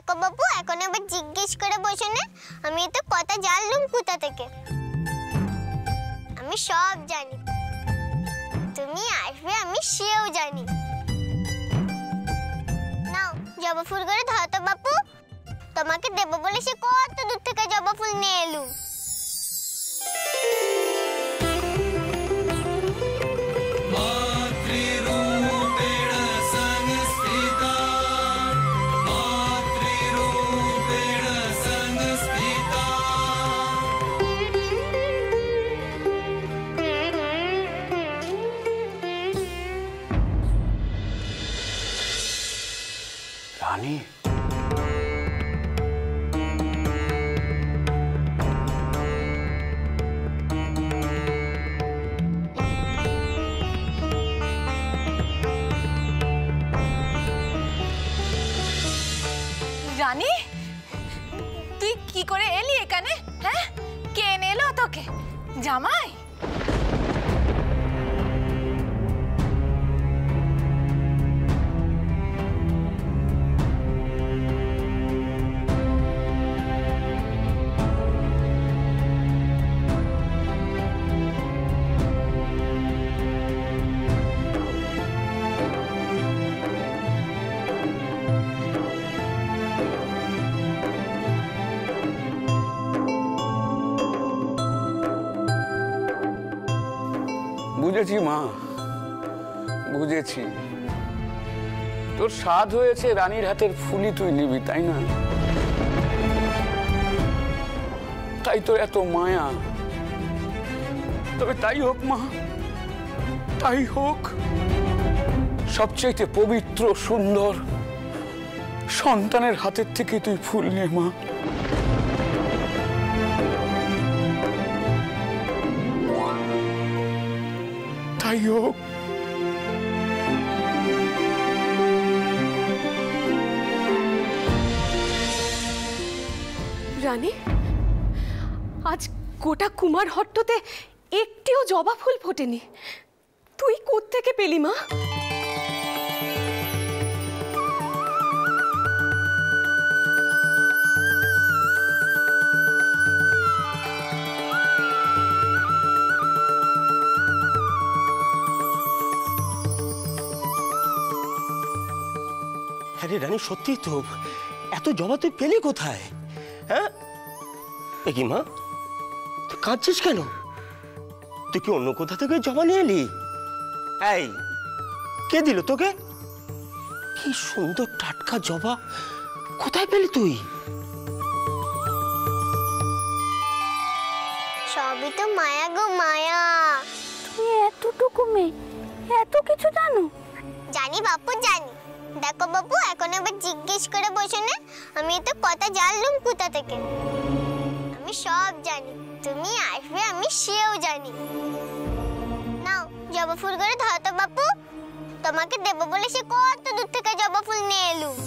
দেখো বাবু, এখন আবার জিজ্ঞেস করে বসে না, আমি তো কথা জানলুম কোথা থেকে। আমি সব জানি, তুমি আসবে আমি সেও জানি। নাও জবা ফুল করে ধরো তো বাপু, তোমাকে দেবো বলে সে কত দূর থেকে জবা ফুল নিয়ে এলুম। রানী, রানী, তুই কি করে এলি এখানে? হ্যাঁ, কে এনে এলো তোকে? জামাই? বুঝেছি মা, বুঝেছি। তোর স্বাদ হয়েছে রানীর হাতের ফুলই তুই নিবি, তাই না? তাই তোর এত মায়া। তবে তাই হোক মা, তাই হোক। সবচেয়ে পবিত্র সুন্দর সন্তানের হাতের থেকে তুই ফুল নে মা। তাই হোক। রানী, আজ গোটা কুমার হট্টতে একটিও জবা ফুল ফোটেনি। তুই কোত্থেকে পেলি মা? আরে রানী, সত্যি তো, এত জবা তুই পেলি কোথায়? হ্যাঁ, কি মা, তুই কাঁদছিস কেন? তুই কি অন্য কোথা থেকে জবা নিয়ে এলি? এই, কে দিল তোকে? কি সুন্দর টাটকা জবা, কোথায় পেলি তুই? সবই তো মায়া গো মায়া। তুমি এতটুকু মেয়ে, এত কিছু জানো? জানি বাপু, জানি। দেখো বাপু, এখন আবার জিজ্ঞেস করে বসে না, আমি তো কথা জানলুম কোথা থেকে। আমি সব জানি, তুমি আসবে আমি সেও জানি। নাও জবা ফুল করে ধরো তো বাপু, তোমাকে দেবো বলে সে কত দূর থেকে জবা ফুল নিয়ে এলুম।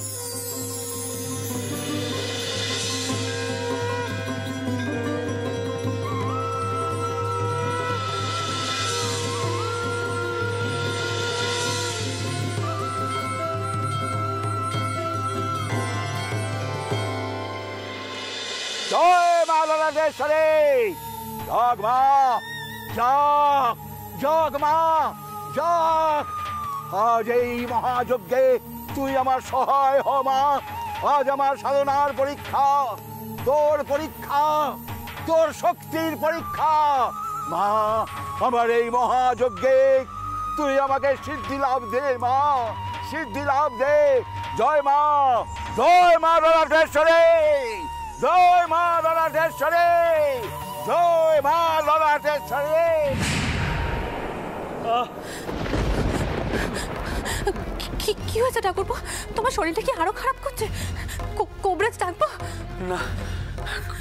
জয় মা ললাটেশ্বরী, জগ মা, জগ, জগ মা, জগ। আজ এই মহাযজ্ঞে তুই আমার সহায় হ মা। আজ আমার সাধনার পরীক্ষা, তোর পরীক্ষা, তোর শক্তির পরীক্ষা। মা, আমার এই মহাযজ্ঞে তুই আমাকে সিদ্ধি লাভ দে মা, সিদ্ধি লাভ দে। জয় মা, জয় মা ললাটেশ্বরী, জয় মা ললাটেশ্বরী, জয় মা ললাটেশ্বরী। কি হয়েছে ঠাকুরপো? তোমার শরীরটা কি আরো খারাপ করছে? কোবরাজ ডাকবো? না,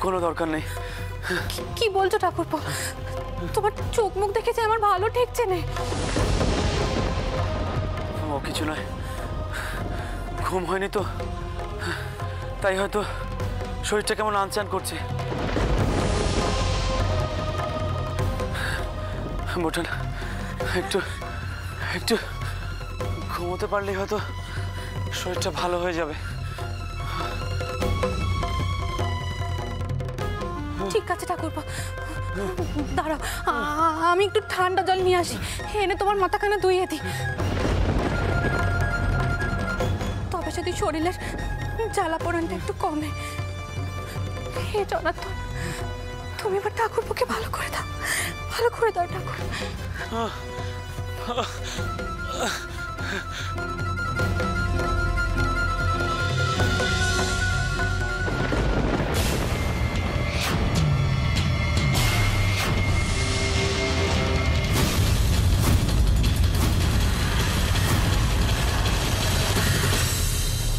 কোনো দরকার নেই। কি বলছো ঠাকুরপো? তোমার চোখ মুখ দেখেছে আমার ভালো ঠেকছে না। ও কিছু নয়, ঘুম হয়নি তো, তাই হয়তো শরীরটা কেমন আনচান করছে। বোঠান, একটু একটু ঘুমোতে পারলেই হয়তো শরীরটা ভালো হয়ে যাবে। ঠিক আছে ঠাকুরপো, দাঁড়াও, আমি একটু ঠান্ডা জল নিয়ে আসি, এনে তোমার মাথাখানা ধুইয়ে দিই। তবে যদি শরীরের জ্বালা পোড়ানটা একটু কমে। হে জনার্দন, তুমি আমার ঠাকুরপোকে ভালো করে দাও, ভালো করে দাও ঠাকুর।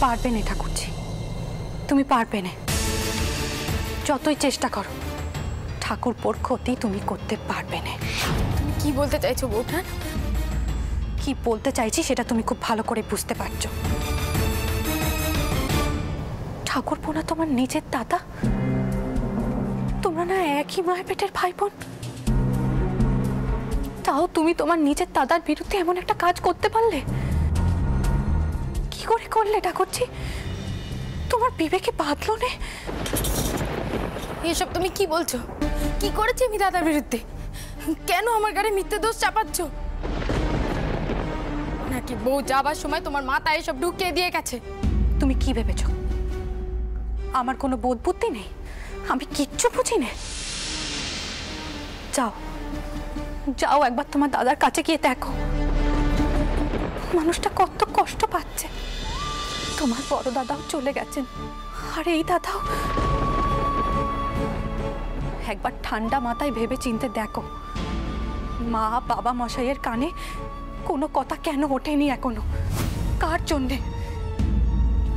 পারবে না ঠাকুরজি, তুমি পারবে না। যতই চেষ্টা করো ঠাকুরপোর ক্ষতি তুমি করতে পারবে না। তুমি কি বলতে চাইছো বৌঠান? কি বলতে চাইছি সেটা তুমি খুব ভালো করে বুঝতে পারছো। ঠাকুরপো না তোমার নিজের দাদা, তোমরা না একই মায়ের পেটের ভাই বোন, তাও তুমি তোমার নিজের দাদার বিরুদ্ধে এমন একটা কাজ করতে পারলে? কি করে করলে ঠাকুরজি? তোমার বিবেকে বাঁধলো না? এসব তুমি কি বলছো? কি করেছি আমি দাদার বিরুদ্ধে? কেন আমার গাড়ি মিথ্যে দোষ চাপাচ্ছ? নাকি বউ যাবার সময় তোমার মাথায় এসব ঢুকিয়ে দিয়ে গেছে? তুমি কি ভেবেছ আমার কোনো বোধ বুদ্ধি নেই? আমি কিচ্ছু বুঝি না। যাও যাও, একবার তোমার দাদার কাছে গিয়ে দেখো মানুষটা কত কষ্ট পাচ্ছে। তোমার বড় দাদাও চলে গেছেন, আর এই দাদাও। একবার ঠান্ডা মাথায় ভেবে চিনতে দেখো, মা বাবা মশাইয়ের কানে কোনো কথা কেন ওঠেনি এখনো? কার জন্যে?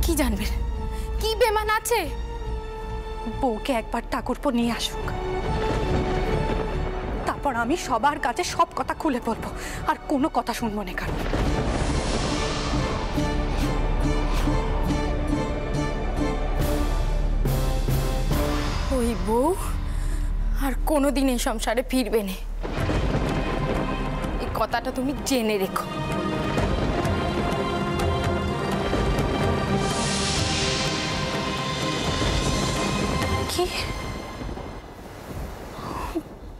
কি জানবে? কি বেমান আছে? বউকে একবার ঠাকুরপো নিয়ে আসুক, তারপর আমি সবার কাছে সব কথা খুলে বলবো, আর কোনো কথা শুনবো না কারণ। ওই বউ আর কোনোদিন এই সংসারে ফিরবে না, এই কথাটা তুমি জেনে রেখো। কি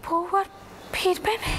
বউ আর ফিরবে না?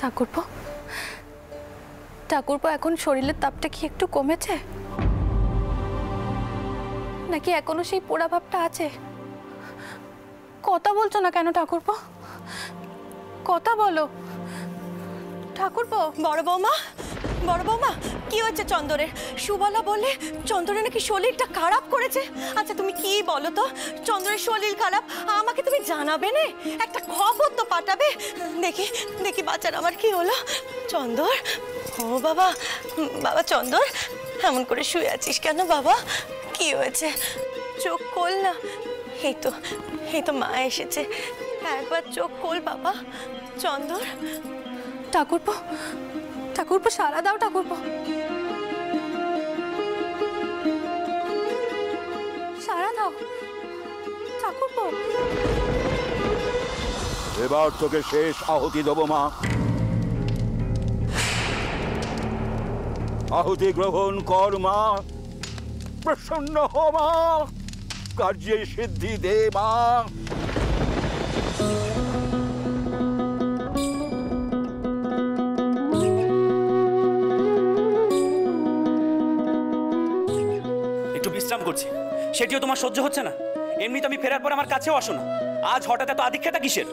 ঠাকুরপো, ঠাকুরপো এখন শরীরের তাপটা কি একটু কমেছে, নাকি এখনো সেই পোড়া ভাবটা আছে? কথা বলছো না কেন ঠাকুরপো? কথা বলো ঠাকুরপো। বড় বৌমা, বড় বৌমা কি হচ্ছে চন্দরের? সুবলা বললে চন্দরের নাকি শরীরটা খারাপ করেছে। আচ্ছা তুমি কি বলো তো, চন্দরের শরীর খারাপ আমাকে তুমি জানাবে না? একটা খবর তো পাঠাবে। দেখি দেখি বাচ্চার আমার কি হলো। চন্দর, ও বাবা, বাবা চন্দর এমন করে শুয়ে আছিস কেন বাবা? কি হয়েছে? চোখ খোল না। এই তো মা এসেছে, একবার চোখ খোল বাবা। চন্দর। ঠাকুরপো, ঠাকুরপো সারা দাও ঠাকুরপো, সারা দাও ঠাকুরপো। এবার তোকে শেষ আহুতি দেবো মা। আহুতি গ্রহণ কর মা, প্রসন্ন হো মা, কার্যে সিদ্ধি দে মা। একটু বিশ্রাম করছি, সেটিও তোমার সহ্য হচ্ছে না? এমনি তো আমি ফেরার পর আমার কাছেও আসো না, আজ হঠাৎ এত আধিক্যতা কিসের?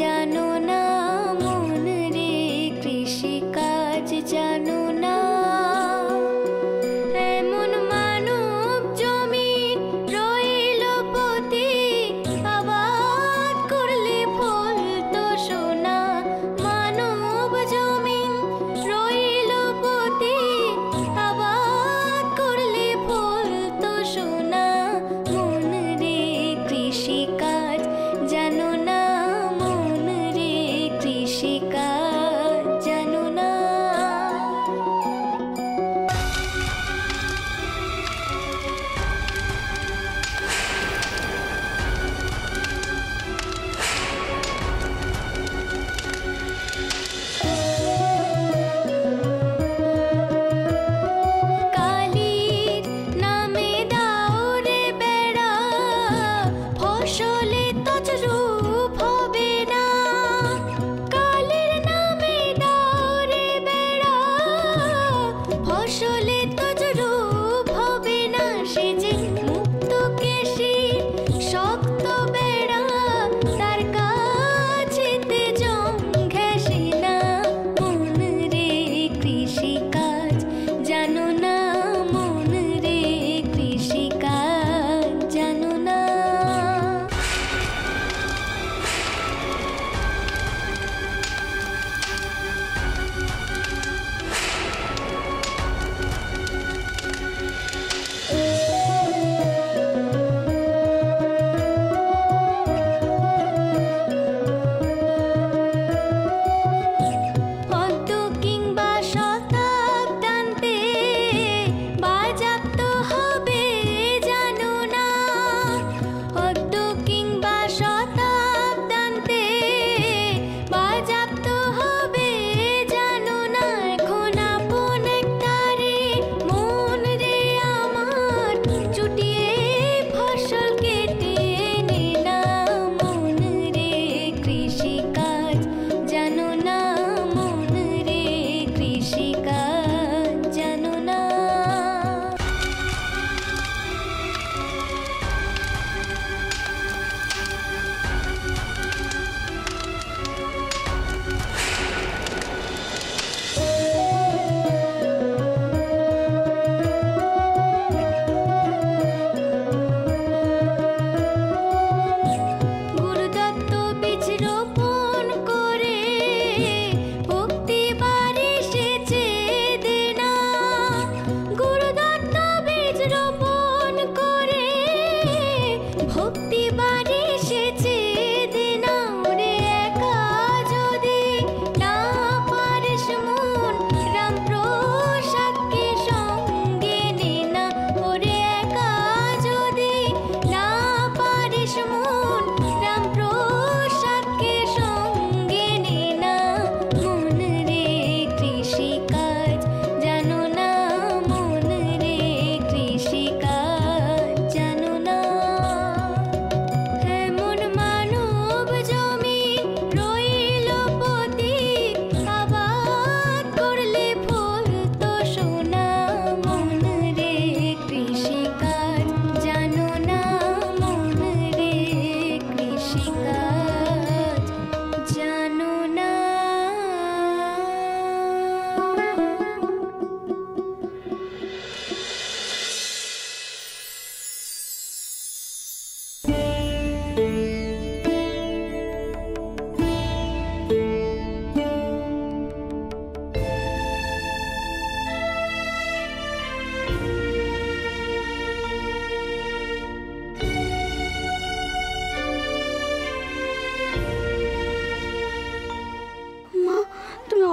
জানো না মন রে, কৃষিকাজ জানো না, এমন মানব জমিন রইল পতি, আবাদ করলে ফল তো সোনা,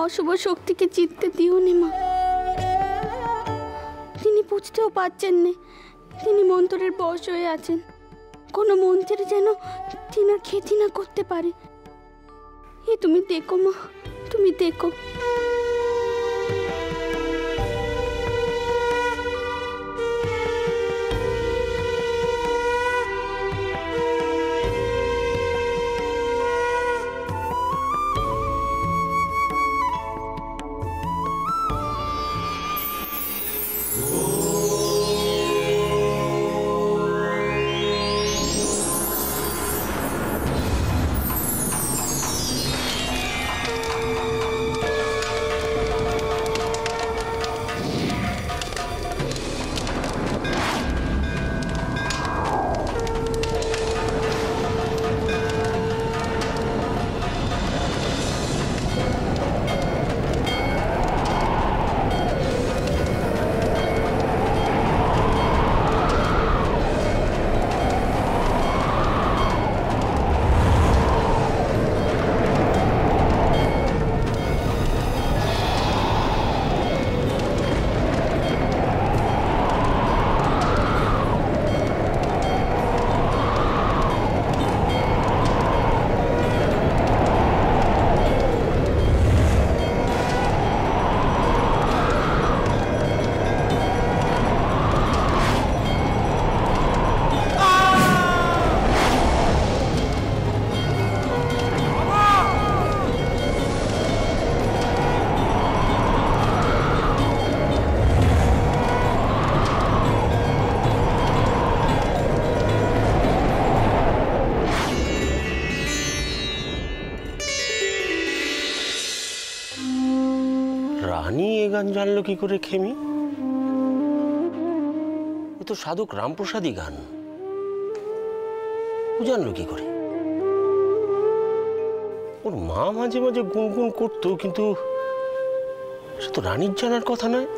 অশুভ শক্তিকে জিততে দিও নি মা। তিনি বুঝতেও পারছেন না তিনি মন্ত্রের বশ হয়ে আছেন। কোনো মন্ত্রে যেন তিনার ক্ষতি না করতে পারে। এ তুমি দেখো মা, তুমি দেখো। রানী এ গান জানলো কি করে খেমি? এ তো সাধক রামপ্রসাদী গান, ও জানলো কি করে? ওর মা মাঝে মাঝে গুনগুন করতো, কিন্তু সে তো রানীর জানার কথা নয়।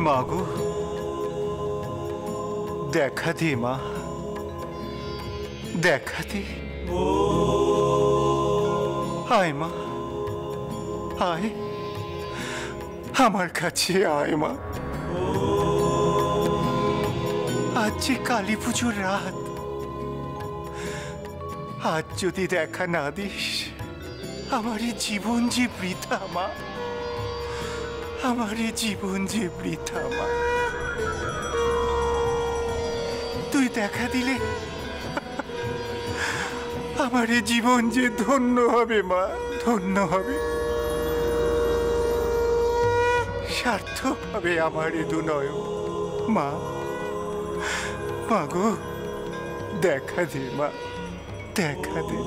মাগো, দেখা দি মা, দেখা দি। আয় মা, আয় আমার কাছে, আয় মা। আজ যে কালী পুজোর রাত, আজ যদি দেখা না দিস আমার এই জীবন যে বৃথা মা, আমার এই জীবন যে বৃথা মা। তুই দেখা দিলে আমার এই জীবন যে ধন্য হবে মা, ধন্য হবে, সার্থক হবে আমার এ দুনয়ন। মা, মা গো, দেখা দে মা, দেখা দে।